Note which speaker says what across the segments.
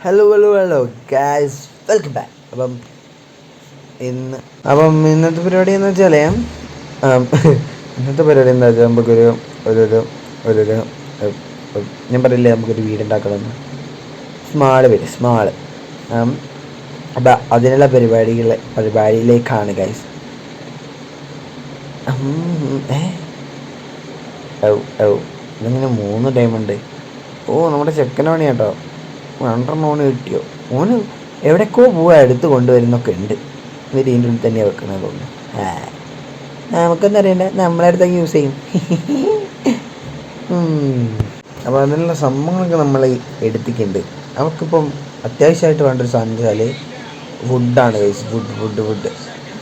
Speaker 1: Hello guys, welcome back. ഇന്നത്തെ പരിപാടി എന്ന് വെച്ചാൽ ഇന്നത്തെ പരിപാടി എന്താ വെച്ചാൽ നമുക്കൊരു ഒരു ഒരു ഒരു ഞാൻ പറയില്ലേ, നമുക്കൊരു വീടുണ്ടാക്കണമെന്ന്. സ്മാള് അപ്പം അതിനുള്ള പരിപാടിയിലേക്കാണ് ഗൈസ്. ഇതിങ്ങനെ 3 ടൈമുണ്ട്. നമ്മുടെ ചെക്കൻ പണി കേട്ടോ. 2 ഓന് കിട്ടിയോ? ഓന് എവിടേക്കോ പോവാ, എടുത്ത് കൊണ്ടുവരുന്നൊക്കെ ഉണ്ട്. ഇവർ ഇതിൻ്റെ ഉള്ളിൽ തന്നെയാണ് വെക്കുന്നത് തോന്നുന്നു. നമുക്കൊന്നും അറിയണ്ട, നമ്മളെ അടുത്തൊക്കെ യൂസ് ചെയ്യും. അപ്പോൾ അതിനുള്ള സംഭവങ്ങളൊക്കെ നമ്മൾ എടുത്തിട്ടുണ്ട്. നമുക്കിപ്പം അത്യാവശ്യമായിട്ട് വേണ്ടൊരു സാധനം വെച്ചാൽ ഫുഡാണ് കഴിച്ച്.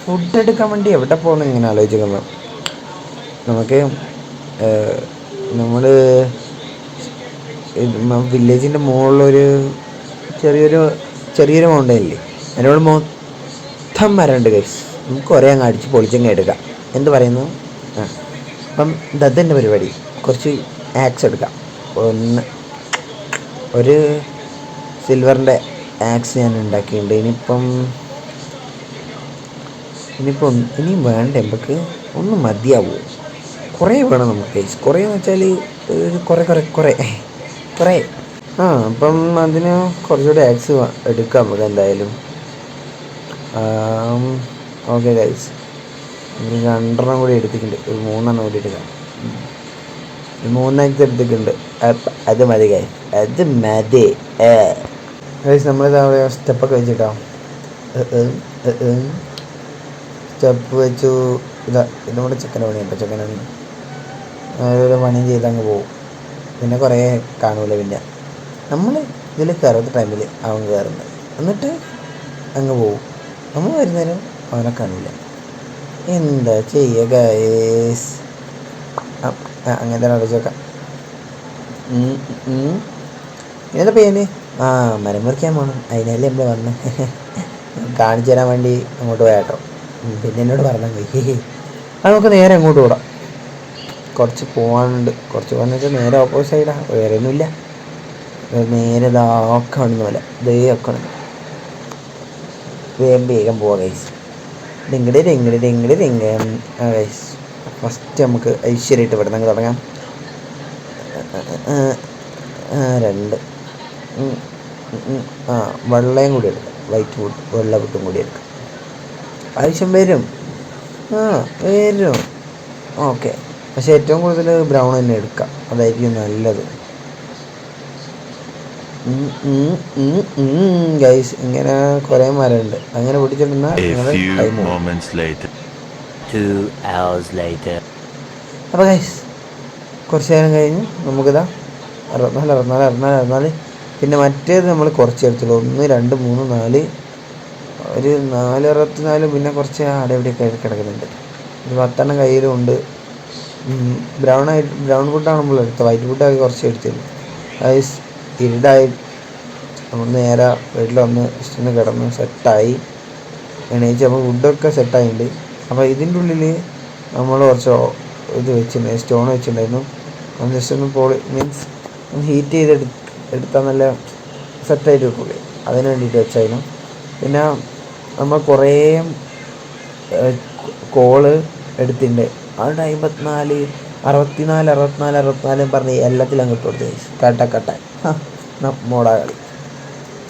Speaker 1: ഫുഡ് എടുക്കാൻ വേണ്ടി എവിടെ പോകണം ഇങ്ങനെ ആലോചിക്കുന്നത്. നമുക്ക് നമ്മൾ വില്ലേജിൻ്റെ മുകളിലൊരു ചെറിയൊരു മൗണ്ടൻ ഇല്ലേ, അതിനോട് മൊത്തം മരമുണ്ട് ഗൈസ്. നമുക്ക് കുറേ അങ്ങ് അടിച്ച് പൊളിച്ചങ്ങ് എടുക്കാം. എന്ത് പറയുന്നു? അപ്പം ഇതെൻ്റെ പരിപാടി. കുറച്ച് ആക്സ് എടുക്കാം. ഒരു സിൽവറിൻ്റെ ആക്സ് ഞാൻ ഉണ്ടാക്കിയിട്ടുണ്ട്. ഇനിയും വേണ്ട, നമുക്ക് ഒന്നും മതിയാവുമോ? കുറേ വേണം നമുക്ക് ഗൈസ്. കുറേ എന്ന് വെച്ചാൽ കുറേ അപ്പം അതിന് കുറച്ചുകൂടി ആക്സ് എടുക്കാം നമുക്ക് എന്തായാലും. ഓക്കെ ഗൈസ്, ഒരു 2 കൂടി എടുത്തിട്ടുണ്ട്. ഒരു 3 കൂടി എടുക്കാം. 3 ആക്സ് എടുത്തിട്ടുണ്ട്. അത് മതി ഗൈസ്, അത് മതി ഗൈസ്. നമ്മളിതാ സ്റ്റെപ്പൊക്കെ വെച്ചിട്ടോ. സ്റ്റെപ്പ് വെച്ചു. ഇത് നമ്മുടെ ചെക്കൻ്റെ പണിയാണ്. ചെക്കനാണ് ഓരോ പണിയും ചെയ്തങ്ങ് പോകും. പിന്നെ കുറേ കാണൂല. പിന്നെ നമ്മൾ ഇതിൽ കയറുന്ന ടൈമിൽ അവൻ കയറുന്നത്, എന്നിട്ട് അങ്ങ് പോവും. നമ്മൾ വരുന്നേരം അവനെ കാണില്ല. എന്താ ചെയ്യുക ഗൈസ്? അങ്ങനെ തന്നെ അടച്ചേക്കാം. ഏതാ പേര്? മരം മുറിക്കാൻ പോകണം. അതിനല്ലേ നമ്മൾ വന്ന് കാണിച്ചു തരാൻ വേണ്ടി അങ്ങോട്ട് പോയാട്ടോ. പിന്നെ എന്നോട് പറഞ്ഞാൽ പോയി. അത് നമുക്ക് നേരെ അങ്ങോട്ട് വിടാം. കുറച്ച് പോകാനുണ്ട്. കുറച്ച് പോകാന്ന് വെച്ചാൽ നേരെ ഓപ്പോസിറ്റ് സൈഡാണ്, വേറെ ഒന്നുമില്ല. നേരെ ഇതാക്കെ കാണുന്ന പോലെ ഒക്കെ വേഗം പോവാം ഗൈസ്. ഡിങ്കിടി ഗൈസ്. ഫസ്റ്റ് നമുക്ക് ഐശ്വര്യമായിട്ട് ഇവിടെ നിന്ന് തുടങ്ങാം. 2 വെള്ളയും കൂടി എടുക്കാം. വൈറ്റ് വുഡ്, വെള്ള വുഡും കൂടി എടുക്കാം. ആവശ്യം വരും. ഓക്കെ. പക്ഷെ ഏറ്റവും കൂടുതൽ ബ്രൗൺ തന്നെ എടുക്കാം, അതായിരിക്കും നല്ലത് ഗൈസ്. ഇങ്ങനെ കുറേ മരമുണ്ട്. അങ്ങനെ പൊട്ടിച്ചിട്ടുന്ന അപ്പോൾ ഗൈസ് കുറച്ച് നേരം കഴിഞ്ഞ് നമുക്കിതാ 64. പിന്നെ മറ്റേത് നമ്മൾ കുറച്ച് എടുത്തുള്ളൂ. 1 2 3 4, ഒരു 4 പിന്നെ കുറച്ച് അവിടെ എവിടെയൊക്കെ കിടക്കുന്നുണ്ട്. ഒരു 10 കയ്യിലുണ്ട്. ബ്രൗൺ വുഡാണ് നമ്മൾ എടുത്തത്. വൈറ്റ് വുഡാക്കി കുറച്ച് എടുത്തിരുന്നു. ഗൈസ് ഇരുടായി. നമ്മൾ നേരെ വീട്ടിൽ വന്ന് ജസ്റ്റ് ഒന്ന് കിടന്ന് സെറ്റായി എണീച്ച് നമ്മൾ വുഡൊക്കെ സെറ്റായിട്ടുണ്ട്. അപ്പോൾ ഇതിൻ്റെ ഉള്ളിൽ നമ്മൾ കുറച്ച് ഇത് വെച്ചിട്ടുണ്ടായിരുന്നു, സ്റ്റോൺ വെച്ചിട്ടുണ്ടായിരുന്നു. ഒന്ന് ജസ്റ്റ് ഒന്ന് മീൻസ് ഒന്ന് ഹീറ്റ് എടുത്താൽ നല്ല സെറ്റായിട്ട് കിട്ടുള്ളൂ. അതിന് വേണ്ടിയിട്ട് വെച്ചായിരുന്നു. പിന്നെ നമ്മൾ കുറേ കോള് എടുത്തിട്ടുണ്ട്. അത് 54 64 പറഞ്ഞ് എല്ലാത്തിലും അങ്ങ് ഇട്ട് കൊടുത്ത് കട്ട മോടാ കളി.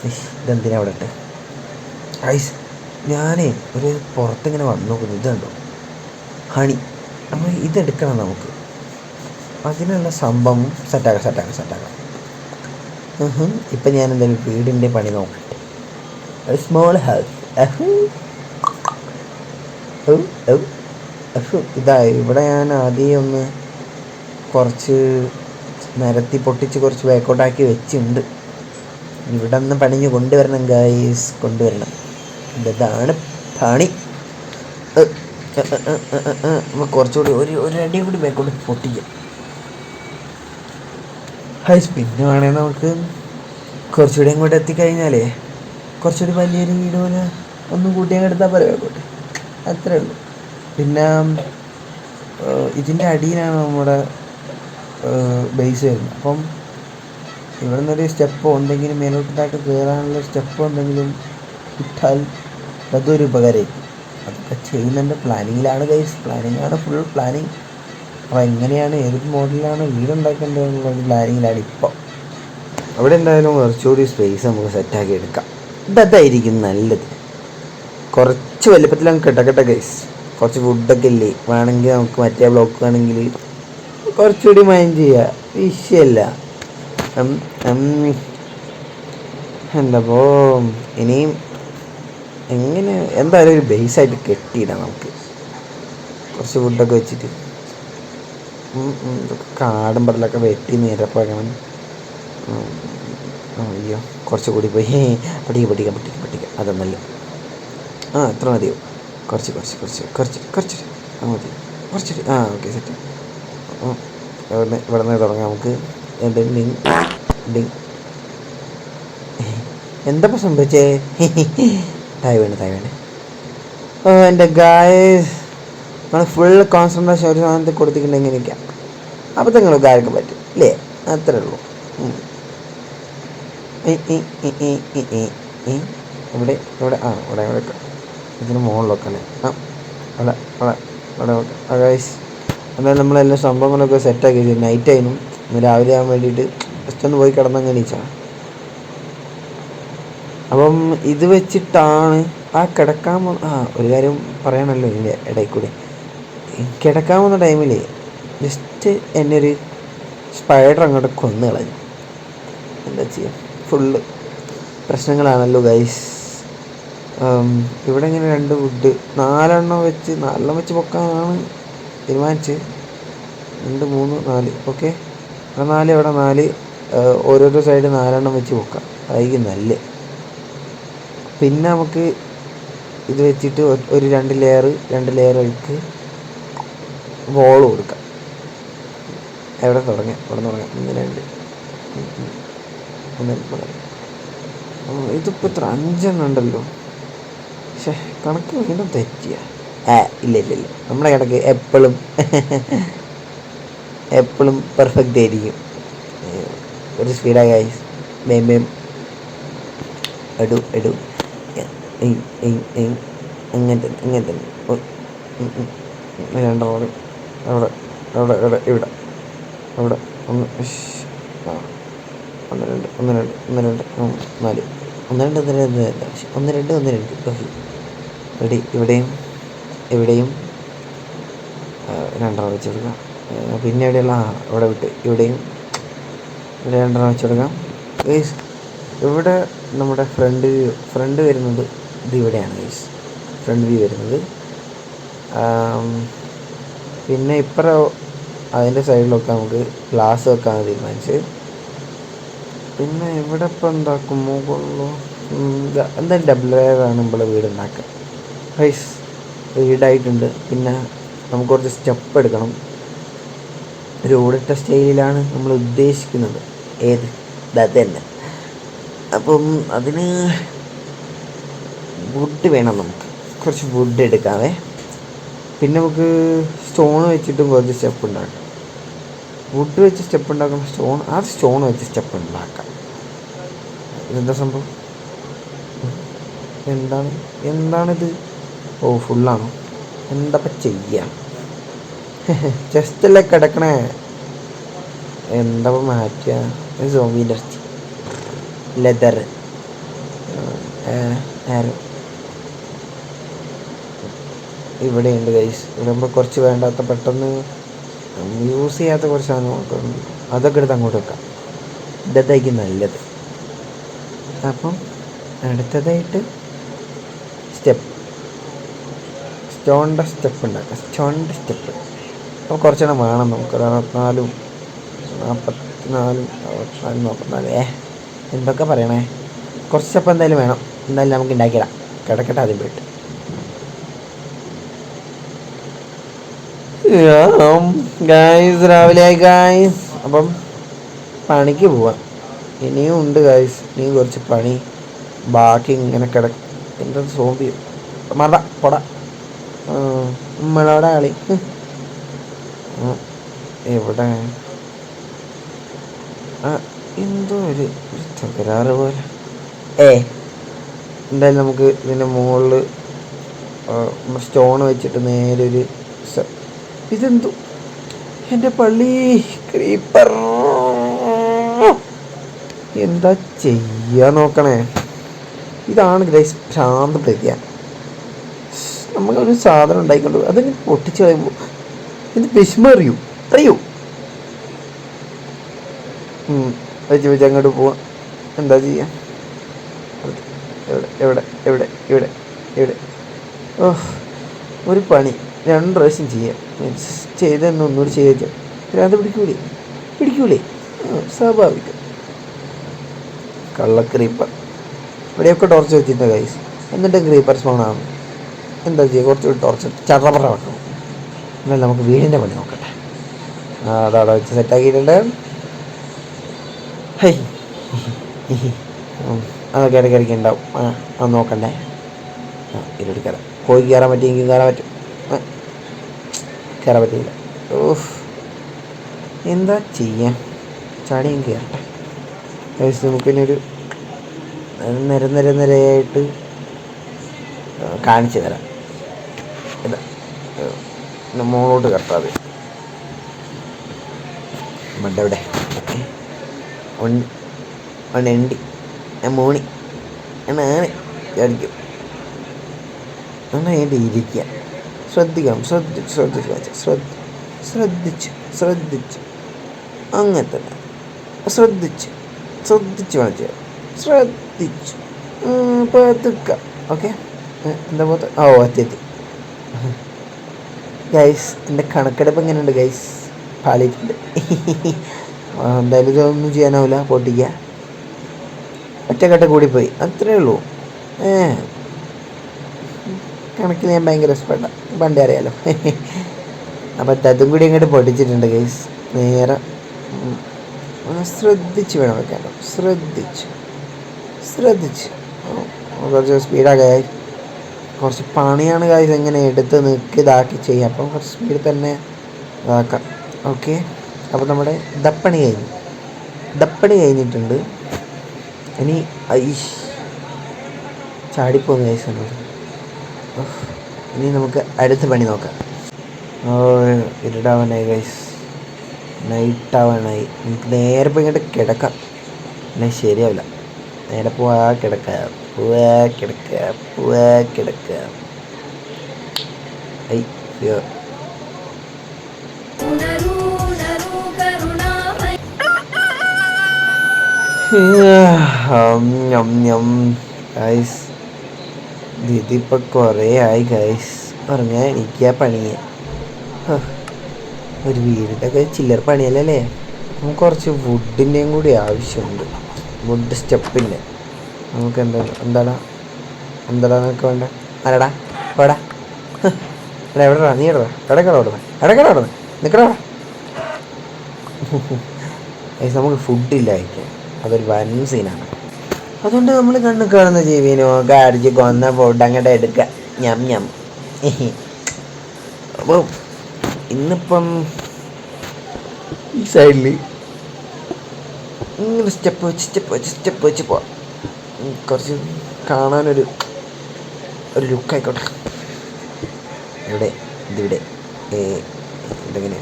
Speaker 1: ഇതെന്തിനാ അവിടെ ഇട്ട് ഐസ്? ഞാനേ ഒരു പുറത്തിങ്ങനെ വന്നു നോക്കുന്നു. ഇതുണ്ടോ ഹണി? നമ്മൾ ഇതെടുക്കണം നമുക്ക്. അതിനുള്ള സംഭവം സെറ്റാക്കാം. ഇപ്പം ഞാൻ എന്തായാലും വീടിൻ്റെ പണി നോക്കട്ടെ. Small house. ഇതാ ഇവിടെ ഞാൻ ആദ്യം ഒന്ന് കുറച്ച് നിരത്തി പൊട്ടിച്ച് കുറച്ച് ബാക്കോട്ടാക്കി വെച്ചിട്ടുണ്ട്. ഇവിടെ നിന്ന് പണിഞ്ഞ് കൊണ്ടുവരണം ഗൈസ്, കൊണ്ടുവരണം. ഇതാണ് പണി. കുറച്ചുകൂടി ഒരു അടി കൂടി ബാക്കോട്ട് പൊട്ടിക്കാം ഗൈസ്. പിന്നെ വേണമെങ്കിൽ നമുക്ക് കുറച്ചുകൂടി അങ്ങോട്ട് എത്തിക്കഴിഞ്ഞാലേ കുറച്ചുകൂടി വലിയൊരു വീട് പോലെ ഒന്നും കൂട്ടി അങ്ങ് എടുത്താൽ പോലെ ബാക്കോട്ട്. അത്രേ ഉള്ളൂ. പിന്നെ ഇതിൻ്റെ അടിയിലാണ് നമ്മുടെ ബേസ് വരുന്നത്. അപ്പം ഇവിടെ നിന്നൊരു സ്റ്റെപ്പോ എന്തെങ്കിലും മേലോട്ടായിട്ട് കയറാനുള്ള സ്റ്റെപ്പോ എന്തെങ്കിലും ഇട്ടാൽ അതൊരു ഉപകാരമായിരിക്കും. അതൊക്കെ ചെയ്യുന്നതിൻ്റെ പ്ലാനിങ്ങിലാണ് ഗൈസ്. പ്ലാനിങ്ങാണ്, ഫുൾ പ്ലാനിങ്. അപ്പോൾ എങ്ങനെയാണ് ഏതൊരു മോഡലിലാണ് വീടുണ്ടാക്കേണ്ടതെന്നുള്ള പ്ലാനിങ്ങിലാണ് ഇപ്പോൾ. അവിടെ എന്തായാലും കുറച്ചുകൂടി സ്പേസ് നമുക്ക് സെറ്റാക്കി എടുക്കാം. ഇതായിരിക്കും നല്ലത്. കുറച്ച് വലിപ്പത്തിൽ നമുക്ക് കിട്ടക്കട്ടെ ഗൈസ്. കുറച്ച് ഫുഡൊക്കെ ഇല്ലേ, വേണമെങ്കിൽ നമുക്ക് മറ്റേ ബ്ലോക്ക് വേണമെങ്കിൽ കുറച്ചുകൂടി മൈൻഡ് ചെയ്യുക, വിഷയമല്ല. എന്താപ്പോ ഇനിയും എങ്ങനെ എന്തായാലും ഒരു ബേസായിട്ട് കെട്ടിയിടാം നമുക്ക്, കുറച്ച് ഫുഡൊക്കെ വെച്ചിട്ട്. ഇതൊക്കെ കാടും പടലൊക്കെ വെട്ടി നിരപ്പാക്കണം. അയ്യോ കുറച്ചുകൂടി പോയി. പഠിക്കുക അതൊന്നല്ല. എത്ര മതിയോ? കുറച്ച് മതി. കുറച്ച് ഓക്കെ സെറ്റ്. ഇവിടെ നിന്ന് തുടങ്ങാം നമുക്ക്. എന്താ സംഭവിച്ചേ? തായ് വേണേ. എൻ്റെ ഗായ്സ്, നമ്മൾ ഫുൾ കോൺസെൻട്രേഷൻ ഒരു സാധനത്തിൽ കൊടുത്തിട്ടുണ്ടെങ്കിൽ ഇങ്ങനെയൊക്കെയാണ്. അപ്പോൾ നിങ്ങൾ ഗായക്ക് പറ്റും അല്ലേ? അത്രേ ഉള്ളൂ. ഇവിടെ ഇതിന് മുകളിലൊക്കെ അല്ലേ? അവിടെ ഗൈസ്, എന്നാലും നമ്മളെല്ലാം സംഭവങ്ങളൊക്കെ സെറ്റാക്കി. നൈറ്റ് ആയിരുന്നു, ഇന്ന് രാവിലെ ആകാൻ വേണ്ടിയിട്ട് ജസ്റ്റ് ഒന്ന് പോയി കിടന്നങ്ങ് എണീച്ചാണ്. അപ്പം ഇത് വെച്ചിട്ടാണ് കിടക്കാൻ ഒരു കാര്യം പറയണമല്ലോ ഇതിൻ്റെ ഇടയിൽ കൂടി. കിടക്കാൻ പോകുന്ന ടൈമിൽ ജസ്റ്റ് എന്നെ ഒരു സ്പൈഡർ അങ്ങോട്ട് കൊന്നു കളഞ്ഞു. എന്താ ചെയ്യുക, ഫുള്ള് പ്രശ്നങ്ങളാണല്ലോ ഗൈസ്. ഇവിടെ ഇങ്ങനെ 2 വുഡ് 4 വെച്ച് പൊക്കാനാണ് തീരുമാനിച്ച്. 2 3 4 ഓക്കെ. ഇവിടെ 4 ഓരോരോ സൈഡ് 4 വെച്ച് പൊക്കാം, അതായിരിക്കും നല്ല. പിന്നെ നമുക്ക് ഇത് വെച്ചിട്ട് ഒരു 2 ലെയർ ഒഴുക്ക് വോൾ കൊടുക്കാം. ഇവിടെ തുടങ്ങാം 1 2 ഇതിപ്പോൾ ഇത്ര 5 ഉണ്ടല്ലോ. പക്ഷേ കണക്ക് വീണ്ടും തെറ്റിയ. ഇല്ല നമ്മളെ കണക്ക് എപ്പോഴും പെർഫെക്റ്റ് ആയിരിക്കും. ഒരു സ്പീഡായി ഗൈസ്. വേം എടു അങ്ങനെ തന്നെ. 2 അവിടെ ഇവിടെ 1 1 2 4 1 2 ഇവിടെയും 2 വെച്ച് കൊടുക്കാം. പിന്നെ എവിടെയുള്ള ഇവിടെ വിട്ട് ഇവിടെയും 2 വെച്ച് കൊടുക്കാം. ഇവിടെ നമ്മുടെ ഫ്രണ്ട് വരുന്നത് ഇതിവിടെയാണ് ഗൈസ്, ഫ്രണ്ട് വ്യൂ വരുന്നത്. പിന്നെ ഇപ്പുറം അതിൻ്റെ സൈഡിലൊക്കെ നമുക്ക് ഗ്ലാസ് വെക്കാൻ തീരുമാനിച്ച്. പിന്നെ ഇവിടെ ഇപ്പോൾ എന്താക്കും, മുകളിലോ എന്തായാലും ഡബിൾ ലെയറാണ് നമ്മളെ വീട് ഉണ്ടാക്കുക ഗൈസ്. വീടായിട്ടുണ്ട്. പിന്നെ നമുക്ക് കുറച്ച് സ്റ്റെപ്പ് എടുക്കണം. ഒരു ഓടിട്ട സ്റ്റൈലിലാണ് നമ്മൾ ഉദ്ദേശിക്കുന്നത്. അത് തന്നെ. അപ്പം അതിന് വുഡ് വേണം, നമുക്ക് കുറച്ച് വുഡ് എടുക്കാവേ. പിന്നെ നമുക്ക് സ്റ്റോൺ വെച്ചിട്ടും കുറച്ച് സ്റ്റെപ്പ് ഉണ്ടാക്കാം. വുഡ് വെച്ച് സ്റ്റെപ്പ് ഉണ്ടാക്കണം, സ്റ്റോൺ വെച്ച് സ്റ്റെപ്പ് ഉണ്ടാക്കാം. ഇതെന്താ സംഭവം? എന്താണിത്? ഫുള്ളാണോ? എന്താപ്പം ചെയ്യാം? ജസ്റ്റല്ലേ കിടക്കണേ, എന്താ മാറ്റുക? സോംബീൻ്റെ ഇറച്ചി, ലെതർ, ഇവിടെയുണ്ട് ഗൈസ്. ഇവിടെ നമ്മൾ കുറച്ച് വേണ്ടാത്ത പെട്ടെന്ന് യൂസ് ചെയ്യാത്ത കുറച്ച് സാധനങ്ങളൊക്കെ ഉണ്ട്, അതൊക്കെ എടുത്ത് അങ്ങോട്ട് വെക്കാം. ഇതായിരിക്കും നല്ലത്. അപ്പം അടുത്തതായിട്ട് സ്റ്റോണിൻ്റെ സ്റ്റെപ്പ് ഉണ്ടാക്കാം. അപ്പോൾ കുറച്ചെണ്ണം വേണം നമുക്ക്. 64 എന്തൊക്കെ പറയണേ, കുറച്ച് സ്റ്റെപ്പ് എന്തായാലും വേണം. എന്തായാലും നമുക്ക് ഉണ്ടാക്കിയിടാം. കിടക്കട്ടെ ആദ്യം പോയിട്ട്. രാവിലെ ആയി ഗായ്സ്. അപ്പം പണിക്ക് പോവാം. ഇനിയും ഉണ്ട് ഗായ്സ്, ഇനിയും കുറച്ച് പണി ബാക്കി. ഇങ്ങനെ എന്താ സോംബി പൊട നമ്മളവിടെ കളി. എവിടെ എന്തോ ഒരു തകരാറ് പോലെ. എന്തായാലും നമുക്ക് ഇതിൻ്റെ മുകളിൽ സ്റ്റോൺ വെച്ചിട്ട് നേരെ ഒരു ഇതെന്തോ എൻ്റെ പള്ളി ക്രീപ്പർ എന്താ ചെയ്യാൻ നോക്കണേ. ഇതാണ് ഗ്രൈസ് ഭ്രാന്ത് പിടിക്കുക. നമ്മളൊരു സാധനം ഉണ്ടായിക്കൊണ്ട് അതിന് പൊട്ടിച്ച് കഴിയുമ്പോൾ ഇത് വിഷമം അറിയൂ വെച്ച് വെച്ച് അങ്ങോട്ട് പോവാം. എന്താ ചെയ്യാം? എവിടെ എവിടെ എവിടെ ഇവിടെ ഇവിടെ ഒരു പണി 2 പ്രാവശ്യം ചെയ്യാം. ചെയ്തെന്ന് ഒന്നുകൂടി ചെയ്യാം. ഭ്രാന്ത് പിടിക്കൂലേ? സ്വാഭാവികം. കള്ള ക്രീപ്പർ ഇവിടെയൊക്കെ ടോർച്ച് വെച്ചിട്ടുണ്ട് ഗൈസ്. എന്നിട്ട് ക്രീപ്പർ സ്പോണാണ്. എന്താ ചെയ്യുക? കുറച്ചുകൂടി ടോർച്ച് ചടറ വെക്കണം. എന്നാൽ നമുക്ക് വീടിൻ്റെ പണി നോക്കട്ടെ. അതവിടെ വെച്ച് സെറ്റാക്കിയിട്ടുണ്ട്. അതൊക്കെ ഇടയ്ക്കിടയ്ക്ക് ഉണ്ടാവും. അത് നോക്കണ്ടേ? ഇരുടി കയറാം. കോഴി കയറാൻ പറ്റിയെങ്കിൽ കയറാൻ പറ്റും. കയറാൻ പറ്റിയില്ല. എന്താ ചെയ്യാൻ? ചാടിയും കയറട്ടെ. നമുക്കിനൊരു നിരയായിട്ട് കാണിച്ചു തരാം. ഇതാ മുകളോട്ട് കറട്ടാതെ ഇവിടെ എണ്ടി മോണി എന്നാണ് വിചാരിക്കും. എന്നായിട്ട് ഇരിക്കുക. ശ്രദ്ധിക്കണം. ശ്രദ്ധിച്ച് അങ്ങനെ തന്നെ ശ്രദ്ധിച്ച് വേണം ചെയ്യാം. ശ്രദ്ധിച്ചു പതുക്ക. ഓക്കെ, എന്താ പോത്ത്? എത്തി ഗൈസ്. എൻ്റെ കണക്കെടുപ്പ് എങ്ങനെയുണ്ട് ഗൈസ്? പാളിയിട്ടുണ്ട്. എന്തായാലും ഇതൊന്നും ചെയ്യാനാവില്ല. പൊട്ടിക്കുക. ഒറ്റക്കെട്ട് കൂടിപ്പോയി, അത്രേ ഉള്ളൂ. കണക്കിൽ ഞാൻ ഭയങ്കര ഇഷ്ടപ്പെട്ട പണ്ടേ അറിയാലോ. അപ്പം അതും കൂടി അങ്ങോട്ട് പൊട്ടിച്ചിട്ടുണ്ട് ഗൈസ്. നേരെ ശ്രദ്ധിച്ച് വേണം വെക്കാനോ. ശ്രദ്ധിച്ച് കുറച്ച് സ്പീഡാകായി. കുറച്ച് പണിയാണ് ഗൈസ്. എങ്ങനെ എടുത്ത് ഇതാക്കി ചെയ്യാം. അപ്പം കുറച്ച് സ്പീഡിൽ തന്നെ ഇതാക്കാം. ഓക്കെ, അപ്പോൾ നമ്മുടെ ദപ്പണി കഴിഞ്ഞിട്ടുണ്ട്. ഇനി ചാടിപ്പോകുന്ന ഗൈസ് എന്നോട്. ഇനി നമുക്ക് അടുത്ത പണി നോക്കാം. ഇരുടാവാനായി ഗൈസ്. നൈറ്റാവാനായി. നമുക്ക് നേരെ പോയി ഇങ്ങോട്ട് കിടക്കാം. എന്നാൽ ശരിയാവില്ല. നേരെ കിടക്കുക. ഗൈസ് ഇതിപ്പോൾ കുറേ ആയി ഗൈസ്. പറഞ്ഞാൽ എനിക്ക് പണിയെ ഒരു വീടിൻ്റെ ചില്ലറ പണിയല്ലേ. നമുക്ക് കുറച്ച് വുഡിൻ്റെയും കൂടി ആവശ്യമുണ്ട്. വുഡ് സ്റ്റെപ്പിൻ്റെ നമുക്ക് എന്താടാ നിനക്ക് വേണ്ട? ആരടാ പോടാ. എവിടെടാ നീ? ഇടക്കട നിൽക്കടാ. നമുക്ക് ഫുഡില്ല കഴിക്കാൻ. അതൊരു വൻ സീനാണ്. അതുകൊണ്ട് നമ്മൾ കണ്ണ് കാണുന്ന ജീവിനോ അടിച്ച് കൊന്ന ഫുഡ് അങ്ങോട്ട് എടുക്കുക. ഞം. അപ്പോൾ ഇന്നിപ്പം ഈ സൈഡിൽ ഇങ്ങനെ സ്റ്റെപ്പ് വെച്ച് പോവാം. കുറച്ച് കാണാനൊരു ലുക്കായിക്കോട്ടെ. ഇതിവിടെ ഇതിങ്ങനെ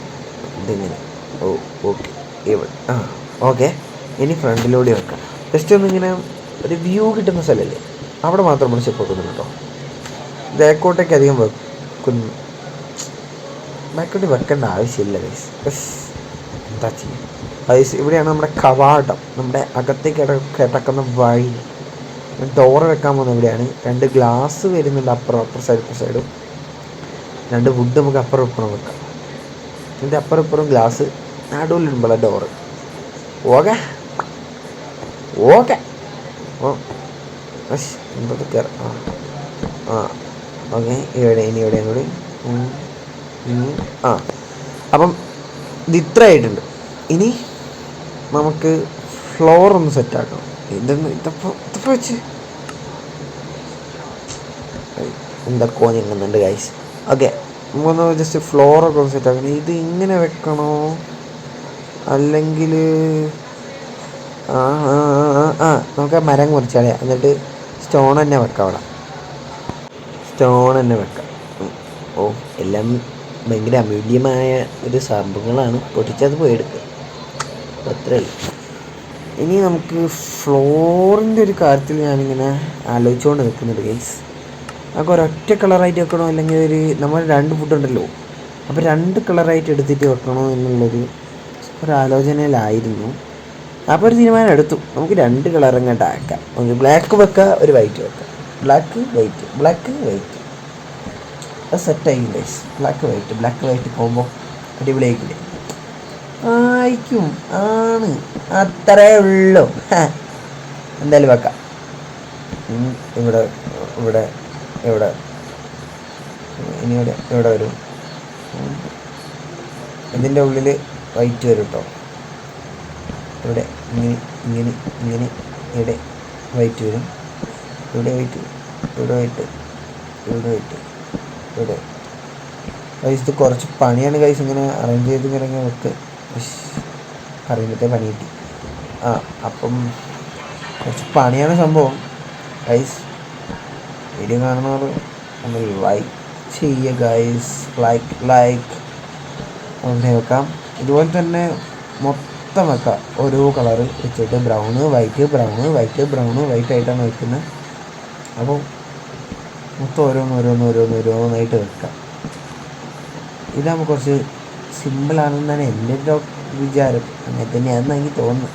Speaker 1: ഓക്കെ. ഇനി ഫ്രണ്ടിലൂടെ വെക്കാം. ജസ്റ്റ് ഒന്നിങ്ങനെ ഒരു വ്യൂ കിട്ടുന്ന സ്ഥലമല്ലേ, അവിടെ മാത്രം നമ്മൾ സ്റ്റെപ്പ് വെക്കുന്നുണ്ട് കേട്ടോ. ബാക്കോട്ടേക്ക് അധികം ബാക്കോട്ട് വെക്കേണ്ട ആവശ്യമില്ല ഗൈസ്. എന്താ ചെയ്യും ഗൈസ്? ഇവിടെയാണ് നമ്മുടെ കവാടം, നമ്മുടെ അകത്തേക്ക് കിടക്കുന്ന വഴി. ഡോറ് വെക്കാൻ പോകുന്നത് ഇവിടെയാണ്. 2 ഗ്ലാസ് വരുന്നുണ്ട് അപ്പുറം സൈഡും. 2 വുഡ് നമുക്ക് അപ്പുറം വെക്കാം. ഇതിൻ്റെ അപ്പുറം ഗ്ലാസ് നടുവിലിടുമ്പോൾ ഡോറ്. ഓക്കെ എന്തത് കയറാം. ഓക്കെ, ഇവിടെയും കൂടി. അപ്പം ഇത് ഇത്ര ആയിട്ടുണ്ട്. ഇനി നമുക്ക് ഫ്ലോർ ഒന്ന് സെറ്റാക്കണം. ഇതിപ്പോൾ വെച്ച് എന്തൊക്കെയോ ഞെങ്ങുന്നുണ്ട് ഗൈസ്. ഓക്കെ, നമുക്കൊന്ന് ജസ്റ്റ് ഫ്ലോറൊക്കെ ഒന്ന് സെറ്റാക്കണം. ഇത് ഇങ്ങനെ വെക്കണോ അല്ലെങ്കിൽ ആ ആ ആ ആ നമുക്ക് ആ മരം മുറിച്ചാളയാ, എന്നിട്ട് സ്റ്റോൺ തന്നെ വെക്കാം അവിടെ. സ്റ്റോൺ തന്നെ വെക്കാം. ഓ എല്ലാം ഭയങ്കര അമൂല്യമായ ഒരു സംഭവങ്ങളാണ്, പൊട്ടിച്ചത് പോയി എടുക്കുക, അത്രേ ഉള്ളൂ. ഇനി നമുക്ക് ഫ്ലോറിൻ്റെ ഒരു കാര്യത്തിൽ ഞാനിങ്ങനെ ആലോചിച്ചുകൊണ്ട് നിൽക്കുന്നുണ്ട് ഗൈസ്. നമുക്ക് ഒരൊറ്റ കളറായിട്ട് വെക്കണോ, അല്ലെങ്കിൽ നമ്മൾ 2 ഫുഡ് ഉണ്ടല്ലോ, അപ്പോൾ 2 കളറായിട്ട് എടുത്തിട്ട് വെക്കണോ ഒരാലോചനയിലായിരുന്നു. അപ്പോൾ ഒരു തീരുമാനം എടുത്തു, നമുക്ക് 2 കളർ അങ്ങോട്ട് ആക്കാം. നമുക്ക് ബ്ലാക്ക് വെക്കാം, ഒരു വൈറ്റ് വെക്കാം. ബ്ലാക്ക് വൈറ്റ് അത് സെറ്റായി ഗൈസ്. ബ്ലാക്ക് വൈറ്റ് പോകുമ്പോൾ അടിപൊളിയായിക്കില്ലേ? ആയിരിക്കും, ആണ്, അത്രേ ഉള്ളൂ. എന്തായാലും വെക്കാം. ഇവിടെ ഇവിടെ ഇവിടെ ഇനി ഇവിടെ വരും. ഇതിൻ്റെ ഉള്ളിൽ വൈറ്റ് വരും കേട്ടോ. ഇവിടെ ഇങ്ങനെ ഇവിടെ വൈറ്റ് വരും. ഇവിടെ വൈറ്റ്. ഗൈസ് ഇത് കുറച്ച് പണിയാണ് ഗൈസ്, ഇങ്ങനെ അറേഞ്ച് ചെയ്ത് ഇങ്ങനെ വെക്ക്. പറയുമ്പോഴത്തേ പണി കിട്ടി. അപ്പം കുറച്ച് പണിയാണ് സംഭവം ഗൈസ്. വീഡിയോ കാണുന്നവർ ഒന്ന് ലൈക്ക് ചെയ്യുക ഗൈസ്. ലൈക്ക് അങ്ങനെ വെക്കാം. ഇതുപോലെ തന്നെ മൊത്തം വെക്കാം, ഓരോ കളറ് വെച്ചിട്ട് ബ്രൗണ് വൈറ്റ് ആയിട്ടാണ് വെക്കുന്നത്. അപ്പോൾ മൊത്തം ഓരോന്നായിട്ട് വെക്കാം. ഇതാകുമ്പോൾ കുറച്ച് സിമ്പിളാണെന്നാണ് എൻ്റെ ഒരു വിചാരം. അങ്ങനെ തന്നെയാണെന്ന് എനിക്ക് തോന്നുന്നു.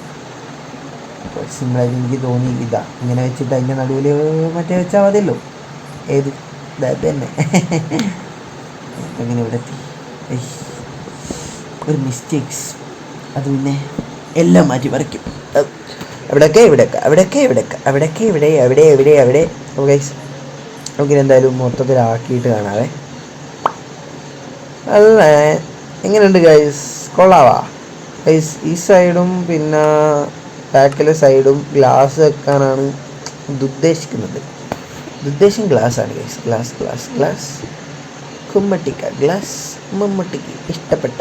Speaker 1: കുറച്ച് സിമ്പിളായിട്ട് എനിക്ക് തോന്നി. ഇങ്ങനെ വെച്ചിട്ട് അതിൻ്റെ നടുവിൽ മറ്റേ വെച്ചാൽ മതിയല്ലോ. ഏത് തന്നെ അങ്ങനെ ഇവിടെ ഒരു മിസ്റ്റേക്സ്, അത് പിന്നെ എല്ലാം മാറ്റി മറിക്കും. അവിടെ നമുക്കിനെന്തായാലും മൊത്തത്തിലാക്കിയിട്ട് കാണാവേ. അല്ല എങ്ങനെയുണ്ട് ഗൈസ്? കൊള്ളാവാ ഗൈസ്? ഈ സൈഡും പിന്നെ ബാക്കിലെ സൈഡും ഗ്ലാസ് വെക്കാനാണ് ഉദ്ദേശിക്കുന്നത്. ഉദ്ദേശം ഗ്ലാസ്സാണ് ഗൈസ്. ഗ്ലാസ് മമ്മൂട്ടിക്ക് ഇഷ്ടപ്പെട്ട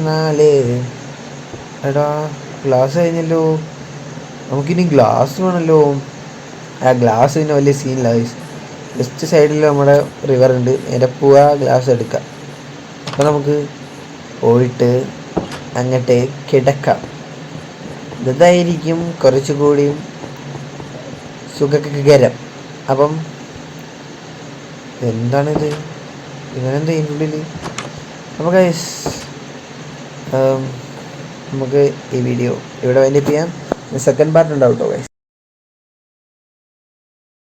Speaker 1: 4 എടാ ഗ്ലാസ് കഴിഞ്ഞല്ലോ. നമുക്കിനി ഗ്ലാസ് വേണമല്ലോ. ഗ്ലാസ് പിന്നെ വലിയ സീനില്ല ഗൈസ്. ലെഫ്റ്റ് സൈഡിൽ നമ്മുടെ റിവർ ഉണ്ട്, നേരെ പോവുക, ഗ്ലാസ് എടുക്കാം. അപ്പോൾ നമുക്ക് പോയിട്ട് അങ്ങോട്ട് കിടക്കാം. ഇതായിരിക്കും കുറച്ചുകൂടിയും സുഖകരം. അപ്പം എന്താണിത്? ഇവനെന്താ ഇതിൻ്റെ ഉള്ളിൽ? അപ്പോൾ ഗൈസ് നമുക്ക് ഈ വീഡിയോ ഇവിടെ വൈൻഡപ്പ് ചെയ്യാം. സെക്കൻഡ് പാർട്ട് ഉണ്ടാവും കേട്ടോ ഗൈസ്.